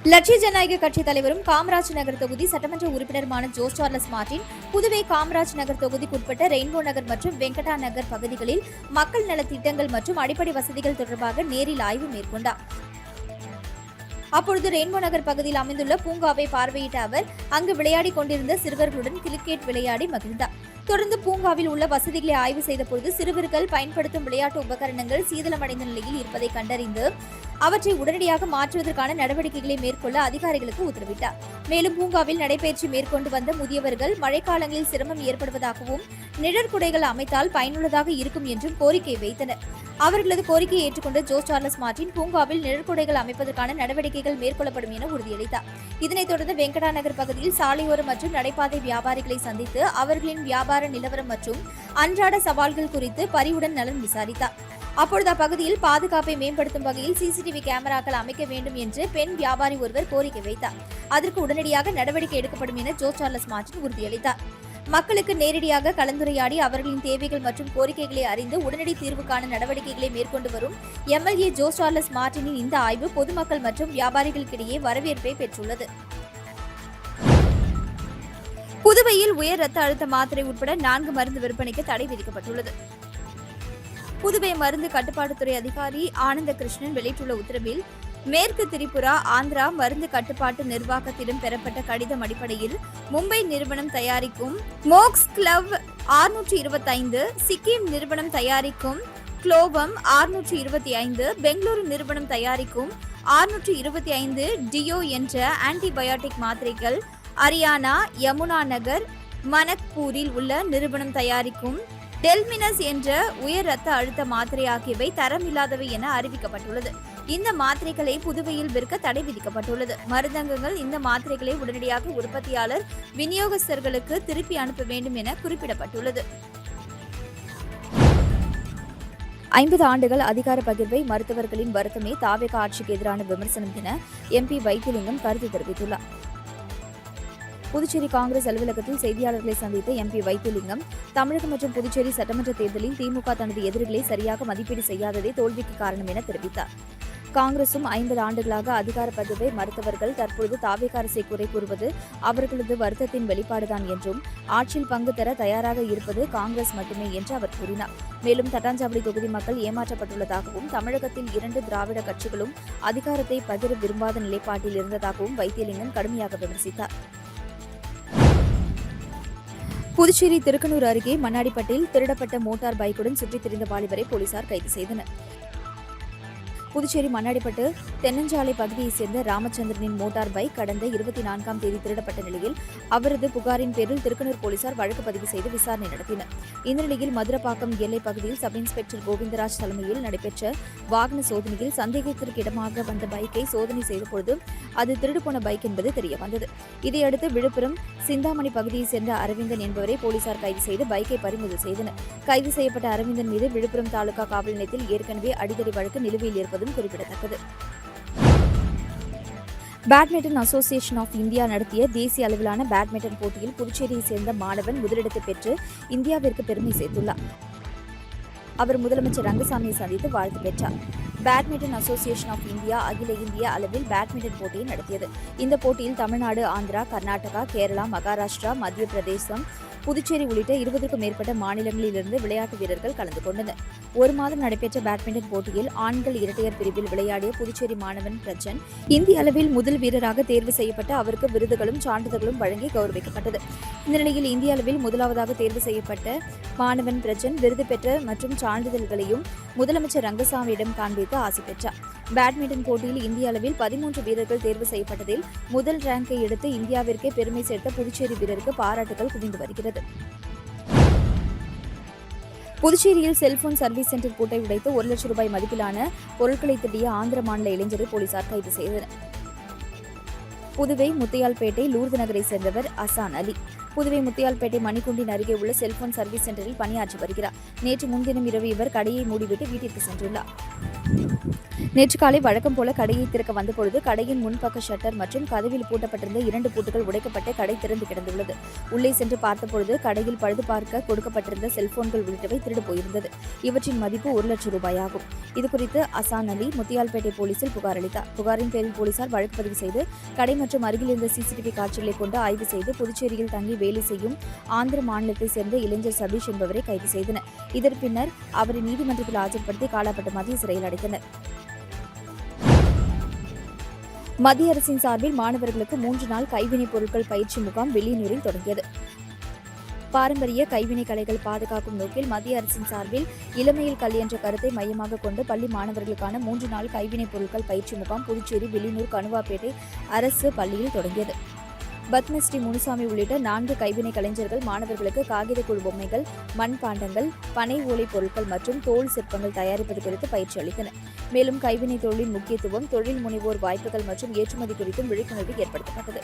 லட்சிய ஜனநாயக கட்சி தலைவரும் காமராஜ் நகர் தொகுதி சட்டமன்ற உறுப்பினருமான Jose Charles Martin Puduvai Kamaraj Nagar தொகுதிக்குட்பட்ட ரெயின்போ நகர் மற்றும் வெங்கடா நகர் பகுதிகளில் மக்கள் நலத்திட்டங்கள் மற்றும் அடிப்படை வசதிகள் தொடர்பாக நேரில் ஆய்வு மேற்கொண்டார். அப்பொழுது ரெயின்போ நகர் பகுதியில் அமைந்துள்ள பூங்காவை பார்வையிட்ட அவர் அங்கு விளையாடிக் கொண்டிருந்த சிறுவர்களுடன் கிரிக்கெட் விளையாடி மகிழ்ந்தார். தொடர்ந்து பூங்காவில் உள்ள வசதிகளை ஆய்வு செய்த பொழுது சிறுவர்கள் பயன்படுத்தும் விளையாட்டு உபகரணங்கள் சீதளமடைந்த நிலையில் இருப்பதை கண்டறிந்து அவற்றை உடனடியாக மாற்றுவதற்கான நடவடிக்கைகளை மேற்கொள்ள அதிகாரிகளுக்கு உத்தரவிட்டார். மேலும் பூங்காவில் நடைபயிற்சி மேற்கொண்டு வந்த முதியவர்கள் மழைக்காலங்களில் சிரமம் ஏற்படுவதாகவும் நிழற்குடைகள் அமைத்தால் பயனுள்ளதாக இருக்கும் என்றும் கோரிக்கை வைத்தனர். அவர்களது கோரிக்கையை ஏற்றுக்கொண்ட ஜோஸ் சார்லஸ் மார்டின் பூங்காவில் நிழற்குடைகள் அமைப்பதற்கான நடவடிக்கைகள் மேற்கொள்ளப்படும் என உறுதியளித்தார். இதனைத் தொடர்ந்து வெங்கடா நகர் பகுதியில் சாலையோரம் மற்றும் நடைபாதை வியாபாரிகளை சந்தித்து அவர்களின் வியாபார நிலவரம் மற்றும் அன்றாட சவால்கள் குறித்து பரிவுடன் நலன் விசாரித்தார். அப்பொழுது அப்பகுதியில் பாதுகாப்பை மேம்படுத்தும் வகையில் சிசிடிவி கேமராக்கள் அமைக்க வேண்டும் என்று பெண் வியாபாரி ஒருவர் கோரிக்கை வைத்தார். அதற்கு உடனடியாக நடவடிக்கை எடுக்கப்படும் என ஜோஸ் சார்லஸ் மார்டின் உறுதியளித்தார். மக்களுக்கு நேரடியாக கலந்துரையாடி அவர்களின் தேவைகள் மற்றும் கோரிக்கைகளை அறிந்து உடனடி தீர்வுக்கான நடவடிக்கைகளை மேற்கொண்டு வரும் எம்எல்ஏ ஜோஸ் சார்லஸ் மார்டினின் இந்த ஆய்வு பொதுமக்கள் மற்றும் வியாபாரிகளுக்கிடையே வரவேற்பை பெற்றுள்ளது. புதுவையில் உயர் ரத்த அழுத்த மாத்திரை உட்பட 4 மருந்து விற்பனைக்கு தடை விதிக்கப்பட்டுள்ளது. புதுவை மருந்து கட்டுப்பாட்டுத்துறை அதிகாரி ஆனந்த கிருஷ்ணன் வெளியிட்டுள்ள உத்தரவில் மேற்கு திரிபுரா ஆந்திரா மருந்து கட்டுப்பாட்டு நிர்வாகத்திடம் பெறப்பட்ட கடிதம் அடிப்படையில் மும்பை நிறுவனம் தயாரிக்கும் மோக்ஸ் கிளவ் 625, சிக்கிம் நிறுவனம் தயாரிக்கும் குளோவம் 625, பெங்களூரு நிறுவனம் தயாரிக்கும் 625 டியோ என்ற ஆன்டிபயோட்டிக் மாத்திரைகள், ஹரியானா யமுனா நகர் மனக்பூரில் உள்ள நிறுவனம் தயாரிக்கும் டெல்மினஸ் என்ற உயர் ரத்த அழுத்த மாத்திரை ஆகியவை தரமில்லாதவை என அறிவிக்கப்பட்டுள்ளது. இந்த மாத்திரைகளை புதுவையில் விற்க தடை விதிக்கப்பட்டுள்ளது. மருந்தகங்கள் இந்த மாத்திரைகளை உடனடியாக உற்பத்தியாளர் விநியோகஸ்தர்களுக்கு திருப்பி அனுப்ப வேண்டும் என குறிப்பிடப்பட்டுள்ளது. 50 ஆண்டுகள் அதிகார பகிர்வை மருத்துவர்களின் வருத்தமே தாவேகா ஆட்சிக்கு எதிரான விமர்சனம் என எம்பி வைத்திலிங்கம் கருத்து தெரிவித்துள்ளார். புதுச்சேரி காங்கிரஸ் அலுவலகத்தில் செய்தியாளர்களை சந்தித்த எம்பி வைத்திலிங்கம் தமிழகம் மற்றும் புதுச்சேரி சட்டமன்ற தேர்தலில் திமுக தனது எதிரிகளை சரியாக மதிப்பீடு செய்யாததே தோல்விக்கு காரணம் என தெரிவித்தார். காங்கிரசும் 50 ஆண்டுகளாக அதிகார பகிர்வை மறுத்தவர்கள் தற்பொழுது தாவேகா அரசை குறை கூறுவது அவர்களது வருத்தத்தின் வெளிப்பாடுதான் என்றும் ஆட்சியில் பங்கு தர தயாராக இருப்பது காங்கிரஸ் மட்டுமே என்று அவர் கூறினார். மேலும் தட்டாஞ்சாவடி தொகுதி மக்கள் ஏமாற்றப்பட்டுள்ளதாகவும் தமிழகத்தில் 2 திராவிட கட்சிகளும் அதிகாரத்தை பகிர விரும்பாத நிலைப்பாட்டில் இருந்ததாகவும் வைத்திலிங்கம் கடுமையாக விமர்சித்தார். புதுச்சேரி திருக்கனூர் அருகே மண்ணாடிப்பட்டில் திருடப்பட்ட மோட்டார் பைக்குடன் சுற்றித் திரிந்த வாலிபரை போலீசார் கைது செய்தனர். புதுச்சேரி மண்ணாடிப்பட்டு தென்னஞ்சாலை பகுதியைச் சேர்ந்த ராமச்சந்திரனின் மோட்டார் பைக் கடந்த 24ஆம் தேதி திருடப்பட்ட நிலையில் அவரது புகாரின் பேரில் திருக்கனூர் போலீசார் வழக்கு பதிவு செய்து விசாரணை நடத்தினர். இந்த நிலையில் மதுரப்பாக்கம் எல்லை பகுதியில் சப் இன்ஸ்பெக்டர் கோவிந்தராஜ் தலைமையில் நடைபெற்ற வாகன சோதனையில் சந்தேகத்திற்கு இடமாக வந்த பைக்கை சோதனை செய்தபொழுது அது திருடுபோன பைக் என்பது தெரியவந்தது. இதையடுத்து விழுப்புரம் சிந்தாமணி பகுதியைச் சேர்ந்த அரவிந்தன் என்பவரை போலீசார் கைது செய்து பைக்கை பறிமுதல் செய்தனர். கைது செய்யப்பட்ட அரவிந்தன் மீது விழுப்புரம் தாலுகா காவல் நிலையத்தில் ஏற்கனவே அடிதடி வழக்கு நிலுவையில் இருப்பது குறிப்பிடத்தக்கது. பேட்மிண்டன் அசோசியேஷன் ஆஃப் இந்தியா நடத்திய தேசிய அளவிலான பேட்மிண்டன் போட்டியில் புதுச்சேரியை சேர்ந்த மாணவன் முதலிடத்தை பெற்று இந்தியாவிற்கு பெருமை சேர்த்துள்ளார். அவர் முதலமைச்சர் ரங்கசாமியை சந்தித்து வாழ்த்து பெற்றார். பேட்மிண்டன் அசோசியேஷன் ஆஃப் இந்தியா அகில இந்திய அளவில் பேட்மிண்டன் போட்டியை நடத்தியது. இந்த போட்டியில் தமிழ்நாடு, ஆந்திரா, கர்நாடகா, கேரளா, மகாராஷ்டிரா, மத்திய பிரதேசம், புதுச்சேரி உள்ளிட்ட 20க்கும் மேற்பட்ட மாநிலங்களிலிருந்து விளையாட்டு வீரர்கள் கலந்து கொண்டனர். 1 மாதம் நடைபெற்ற பேட்மிண்டன் போட்டியில் ஆண்கள் இரட்டையர் பிரிவில் விளையாடிய புதுச்சேரி மாணவன் பிரஜன் இந்திய அளவில் முதல் வீரராக தேர்வு செய்யப்பட்டு அவருக்கு விருதுகளும் சான்றிதழ்களும் வழங்கி கௌரவிக்கப்பட்டது. இந்த நிலையில் இந்திய அளவில் முதலாவதாக தேர்வு செய்யப்பட்ட மாணவன் பிரஜன் விருது பெற்ற மற்றும் சான்றிதழ்களையும் முதலமைச்சர் ரங்கசாமியிடம் காண்பித்து ஆசி பெற்றார். பேட்மிண்டன் போட்டியில் இந்திய அளவில் 13 வீரர்கள் தேர்வு செய்யப்பட்டதில் முதல் ரேங்கை எடுத்து இந்தியாவிற்கே பெருமை சேர்த்த புதுச்சேரி வீரருக்கு பாராட்டுகள் குவிந்து வருகிறது. புதுச்சேரியில் செல்போன் சர்வீஸ் சென்டர் பூட்டை உடைத்து 1 லட்சம் ரூபாய் மதிப்பிலான பொருட்களை திருடிய ஆந்திர மாநில இளைஞரை போலீசார் கைது செய்தனர். புதுவை முத்தையால்பேட்டை லூர்து நகரை சேர்ந்தவர் அசான் அலி. புதுவை முத்தையால்பேட்டை மணிக்குண்டின் அருகே உள்ள செல்போன் சர்வீஸ் சென்டரில் பணியாற்றி வருகிறார். நேற்று முன்தினம் இரவு இவர் கடையை மூடிவிட்டு வீட்டிற்கு சென்றுள்ளார். நேற்று காலை வழக்கம் போல கடையை திறக்க வந்தபொழுது கடையின் முன்பக்க ஷட்டர் மற்றும் கதவில் பூட்டப்பட்டிருந்த 2 பூட்டுகள் உடைக்கப்பட்டு கடை திறந்து கிடந்துள்ளது. உள்ளே சென்று பார்த்தபொழுது கடையில் பழுது பார்க்க கொடுக்கப்பட்டிருந்த செல்போன்கள் உள்ளிட்டவை திருடு போயிருந்தது. இவற்றின் மதிப்பு 1 லட்சம் ரூபாய் ஆகும். இதுகுறித்து அசான் அலி முத்தியால்பேட்டை போலீசில் புகார் அளித்தார். புகாரின் பேரில் போலீசார் வழக்கு பதிவு செய்து கடை மற்றும் அருகில் இருந்த சிசிடிவி காட்சிகளை கொண்டு ஆய்வு செய்து புதுச்சேரியில் தங்கி வேலை செய்யும் ஆந்திர மாநிலத்தைச் சேர்ந்த இளைஞர் சதீஷ் என்பவரை கைது செய்தனர். இதன் பின்னர் அவரை நீதிமன்றத்தில் ஆஜர்படுத்தி காலாப்பட்டு மத்திய சிறையில் அடைத்தனர். மத்திய அரசின் சார்பில் மாணவர்களுக்கு 3 நாள் கைவினைப் பொருட்கள் பயிற்சி முகாம் வில்லியனூரில் தொடங்கியது. பாரம்பரிய கைவினை கலைகள் பாதுகாக்கும் நோக்கில் மத்திய அரசின் சார்பில் இளமையில் கல்வி என்ற கருத்தை மையமாக கொண்டு பள்ளி மாணவர்களுக்கான 3 நாள் கைவினைப் பொருட்கள் பயிற்சி முகாம் புதுச்சேரி வில்லியனூர் கணுவாப்பேட்டை அரசு பள்ளியில் தொடங்கியது. பத்மஸ்ரீ முனுசாமி உள்ளிட்ட 4 கைவினை கலைஞர்கள் மாணவர்களுக்கு காகித குழு பொம்மைகள், மண்பாண்டங்கள், பனை ஓலை பொருட்கள் மற்றும் தோல் சிற்பங்கள் தயாரிப்பது குறித்து பயிற்சி அளித்தனர். மேலும் கைவினை தொழிலின் முக்கியத்துவம், தொழில் முனைவோர் வாய்ப்புகள் மற்றும் ஏற்றுமதி குறித்தும் விழிப்புணர்வு ஏற்படுத்தப்பட்டது.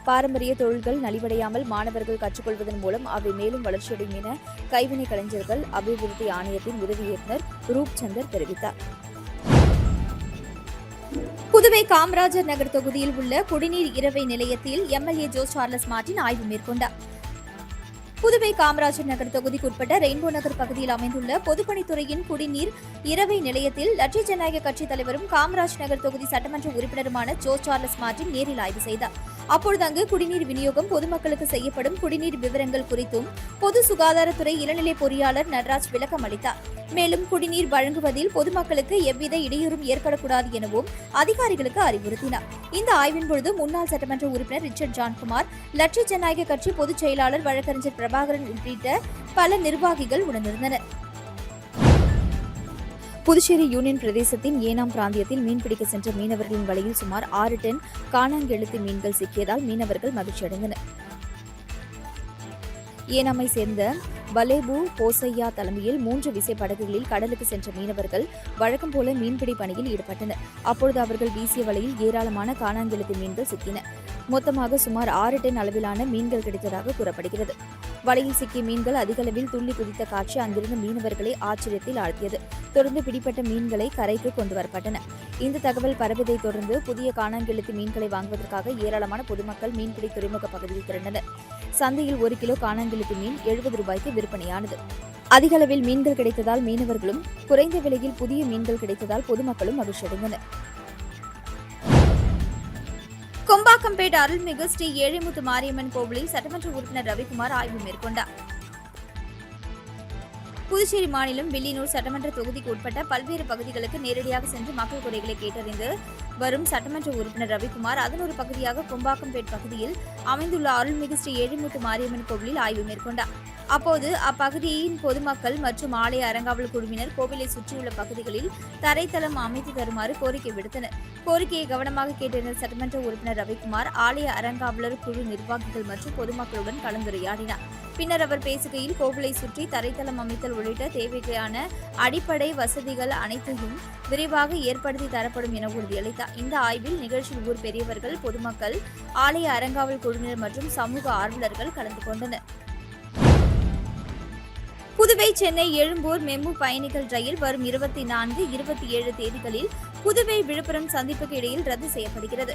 பாரம்பரிய தொழில்கள் நலிவடையாமல் மாணவர்கள் கற்றுக்கொள்வதன் மூலம் அவை மேலும் வளர்ச்சியடையும் என கைவினை கலைஞர்கள் அபிவிருத்தி ஆணையத்தின் உதவி இயக்குநர் ரூப் சந்தர் தெரிவித்தார். புதுவை காமராஜர் நகர் தொகுதியில் உள்ள குடிநீர் இரவை நிலையத்தில் எம்எல்ஏ ஜோஸ் சார்லஸ் மார்டின் ஆய்வு மேற்கொண்டார். புதுவை காமராஜர் நகர் தொகுதிக்குட்பட்ட ரெயின்போ நகர் பகுதியில் அமைந்துள்ள பொதுப்பணித்துறையின் குடிநீர் இரவை நிலையத்தில் லட்சிய ஜனநாயக கட்சித் தலைவரும் காமராஜ் நகர் தொகுதி சட்டமன்ற உறுப்பினருமான ஜோஸ் சார்லஸ் மார்டின் நேரில் ஆய்வு செய்தார். அப்பொழுது அங்கு குடிநீர் விநியோகம், பொதுமக்களுக்கு செய்யப்படும் குடிநீர் விவரங்கள் குறித்தும் பொது சுகாதாரத்துறை இளநிலை பொறியாளர் நடராஜ் விளக்கம் அளித்தார். மேலும் குடிநீர் வழங்குவதில் பொதுமக்களுக்கு எவ்வித இடையூறும் ஏற்படக்கூடாது எனவும் அதிகாரிகளுக்கு அறிவுறுத்தினார். இந்த ஆய்வின் பொழுது முன்னாள் சட்டமன்ற உறுப்பினர் ரிச்சர்ட் ஜான்குமார், லட்சிய ஜனநாயக கட்சி பொதுச் செயலாளர் வழக்கறிஞர் பிரபாகரன் உள்ளிட்ட பல நிர்வாகிகள் உடனிருந்தனர். புதுச்சேரி யூனியன் பிரதேசத்தின் ஏனாம் பிராந்தியத்தில் மீன்பிடிக்க சென்ற மீனவர்களின் வலையில் சுமார் 6 டன் காணாங்கெழுத்து மீன்கள் சிக்கியதால் மீனவர்கள் மகிழ்ச்சியடைந்தனர். ஏனாமை சேர்ந்த பலேபு போசையா தலைமையில் 3 விசைப்படகுகளில் கடலுக்கு சென்ற மீனவர்கள் வழக்கம் போல மீன்பிடி பணியில் ஈடுபட்டனர். அப்பொழுது அவர்கள் வீசிய வலையில் ஏராளமான காணாங்கெழுத்து மீன்கள் சிக்கின. மொத்தமாக சுமார் 6 டன் அளவிலான மீன்கள் கிடைத்ததாக கூறப்படுகிறது. வலையில் சிக்கிய மீன்கள் அதிக அளவில் துள்ளி குதித்த காட்சி அங்கிருந்த மீனவர்களை ஆச்சரியத்தில் ஆழ்த்தியது. தொடர்ந்து பிடிப்பட்ட மீன்களை கரைக்கு கொண்டு வரப்பட்டன. இந்த தகவல் பரவியதை தொடர்ந்து புதிய காணாங்கெழுத்து மீன்களை வாங்குவதற்காக ஏராளமான பொதுமக்கள் மீன்பிடி துறைமுக பகுதியில் திரண்டனர். சந்தையில் 1 கிலோ காணாங்கெழுத்து மீன் 70 ரூபாய்க்கு விற்பனையானது. அதிக அளவில் மீன்கள் கிடைத்ததால் மீனவர்களும், குறைந்த விலையில் புதிய மீன்கள் கிடைத்ததால் பொதுமக்களும் மகிழ்ச்சியடைந்தனர். கொம்பாக்கம்பேட் அருள்மிகு ஸ்ரீ ஏழைமுத்து மாரியம்மன் கோவிலில் சட்டமன்ற உறுப்பினர் ரவிக்குமார் ஆய்வு மேற்கொண்டார். புதுச்சேரி மாநிலம் வில்லியனூர் சட்டமன்ற தொகுதிக்கு உட்பட்ட பல்வேறு பகுதிகளுக்கு நேரடியாக சென்று மக்கள் குறைகளை கேட்டறிந்து வரும் சட்டமன்ற உறுப்பினர் ரவிக்குமார் அதன் ஒரு பகுதியாக கொம்பாக்கம்பேட் பகுதியில் அமைந்துள்ள அருள்மிகு ஸ்ரீ ஏழைமுத்து மாரியம்மன் கோவிலில் ஆய்வு மேற்கொண்டார். அப்போது அப்பகுதியின் பொதுமக்கள் மற்றும் ஆலய அறங்காவல் குழுவினர் கோவிலை சுற்றியுள்ள பகுதிகளில் தரைத்தளம் அமைத்து தருமாறு கோரிக்கை விடுத்தனர். கோரிக்கையை கவனமாக கேட்டிருந்த சட்டமன்ற உறுப்பினர் ரவிக்குமார் ஆலய அறங்காவலர் குழு நிர்வாகிகள் மற்றும் பொதுமக்களுடன் கலந்துரையாடினார். பின்னர் அவர் பேசுகையில் கோவிலை சுற்றி தரைத்தளம் அமைத்தல் உள்ளிட்ட தேவையான அடிப்படை வசதிகள் அனைத்தையும் விரைவாக ஏற்படுத்தி தரப்படும் என உறுதியளித்தார். இந்த ஆய்வில் நிகழ்ச்சியில் ஊர் பெரியவர்கள், பொதுமக்கள், ஆலய அறங்காவல் குழுவினர் மற்றும் சமூக ஆர்வலர்கள் கலந்து கொண்டனர். புதுவை சென்னை எழும்பூர் மெமு பயணிகள் ரயில் வரும் 24, 27 தேதிகளில் புதுவை விழுப்புரம் சந்திப்புக்கு இடையில் ரத்து செய்யப்படுகிறது.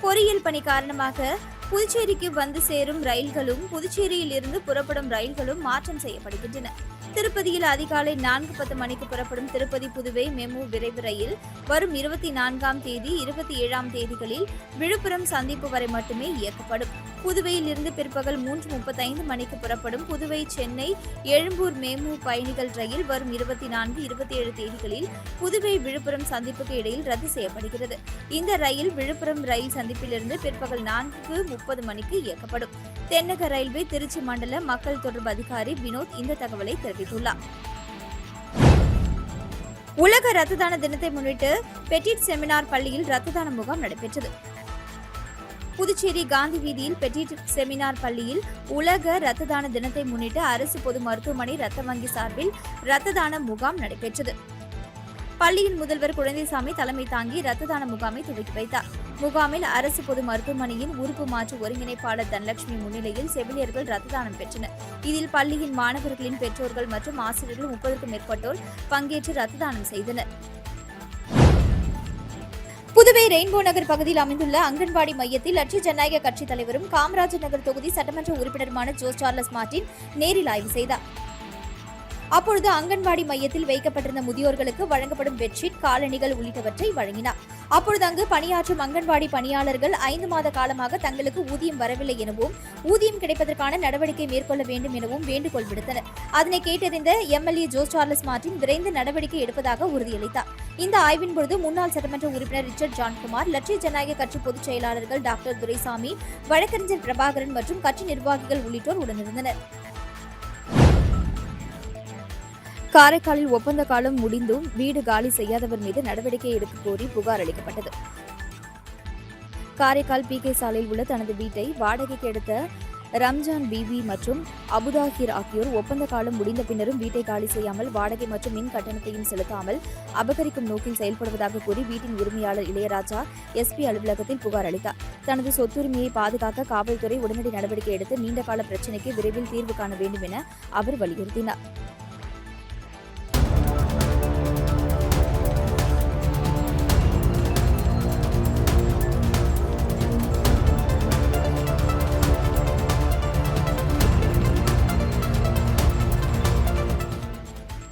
பொறியியல் பணி காரணமாக புதுச்சேரிக்கு வந்து சேரும் ரயில்களும் புதுச்சேரியில் இருந்து புறப்படும் ரயில்களும் மாற்றம் செய்யப்படுகின்றன. திருப்பதியில் அதிகாலை 4:10 மணிக்கு புறப்படும் திருப்பதி புதுவை மெமு விரைவு ரயில் வரும் 24ஆம் தேதி, 27ஆம் தேதிகளில் விழுப்புரம் சந்திப்பு வரை மட்டுமே இயக்கப்படும். புதுவையில் இருந்து பிற்பகல் 3:35 மணிக்கு புறப்படும் புதுவை சென்னை எழும்பூர் மெமு பயணிகள் ரயில் வரும் 24, 27 தேதிகளில் புதுவை விழுப்புரம் சந்திப்புக்கு இடையில் ரத்து செய்யப்படுகிறது. இந்த ரயில் விழுப்புரம் ரயில் சந்திப்பிலிருந்து பிற்பகல் 4:30 மணிக்கு இயக்கப்படும். தென்னக ரயில்வே திருச்சி மண்டல மக்கள் தொடர்பு அதிகாரி வினோத் இந்த தகவலை தெரிவித்துள்ளார். உலக இரத்த தான தினத்தை முன்னிட்டு பெட்டிட் செமினார் பள்ளியில் இரத்த தான முகாம் நடைபெற்றது. புதுச்சேரி காந்தி வீதியில் பெட்டிட் செமினார் பள்ளியில் உலக இரத்த தான தினத்தை முன்னிட்டு அரசு பொது மருத்துவமனை இரத்த வங்கி சார்பில் இரத்த தான முகாம் நடைபெற்றது. பள்ளியின் முதல்வர் குழந்தைசாமி தலைமை தாங்கி இரத்த தான முகாமை துவக்கி வைத்தார். முகாமில் அரசு பொது மருத்துவமனையின் உறுப்பு மாற்று ஒருங்கிணைப்பாளர் தனலட்சுமி முன்னிலையில் செவிலியர்கள் இரத்த தானம் பெற்றனர். இதில் பள்ளியின் மாணவர்களின் பெற்றோர்கள் மற்றும் ஆசிரியர்கள் 30க்கும் மேற்பட்டோர் பங்கேற்று இரத்த தானம் செய்தனர். புதுவை ரெயின்போ நகர் பகுதியில் அமைந்துள்ள அங்கன்வாடி மையத்தில் லட்சிய ஜனநாயக கட்சித் தலைவரும் காமராஜர் நகர் தொகுதி சட்டமன்ற உறுப்பினருமான ஜோஸ் சார்லஸ் மார்டின் நேரில் ஆய்வு செய்தார். அப்பொழுது அங்கன்வாடி மையத்தில் வைக்கப்பட்டிருந்த முதியோர்களுக்கு வழங்கப்படும் பெட்ஷீட், காலணிகள் உள்ளிட்டவற்றை வழங்கினார். அப்பொழுது அங்கு பணியாற்றும் அங்கன்வாடி பணியாளர்கள் 5 மாத காலமாக தங்களுக்கு ஊதியம் வரவில்லை எனவும் ஊதியம் கிடைப்பதற்கான நடவடிக்கை மேற்கொள்ள வேண்டும் எனவும் வேண்டுகோள் விடுத்தனர். அதனை கேட்டறிந்த எம்எல்ஏ ஜோஸ் சார்லஸ் மார்டின் விரைந்து நடவடிக்கை எடுப்பதாக உறுதியளித்தார். இந்த ஆய்வின் பொழுது முன்னாள் சட்டமன்ற உறுப்பினர் ரிச்சர்ட் ஜான்குமார், லட்சிய ஜனநாயக கட்சி பொதுச் செயலாளர்கள் டாக்டர் துரைசாமி, வழக்கறிஞர் பிரபாகரன் மற்றும் கட்சி நிர்வாகிகள் உள்ளிட்டோர் உடனிருந்தனர். காரைக்காலில் ஒப்பந்த காலம் முடிந்தும் வீடு காலி செய்யாதவர் மீது நடவடிக்கை எடுக்க கோரி புகார் அளிக்கப்பட்டது. காரைக்கால் PK சாலையில் உள்ள தனது வீட்டை வாடகைக்கு எடுத்த ரம்ஜான் பிபி மற்றும் அபுதாஹிர் ஆகியோர் ஒப்பந்த காலம் முடிந்த பின்னரும் வீட்டை காலி செய்யாமல் வாடகை மற்றும் மின் கட்டணத்தையும் செலுத்தாமல் அபகரிக்கும் நோக்கில் செயல்படுவதாக கூறி வீட்டின் உரிமையாளர் இளையராஜா SP அலுவலகத்தில் புகார் அளித்தார். தனது சொத்துரிமையை பாதுகாக்க காவல்துறை உடனடி நடவடிக்கை எடுத்து நீண்டகால பிரச்சினைக்கு விரைவில் தீர்வு காண வேண்டும் என அவர் வலியுறுத்தினார்.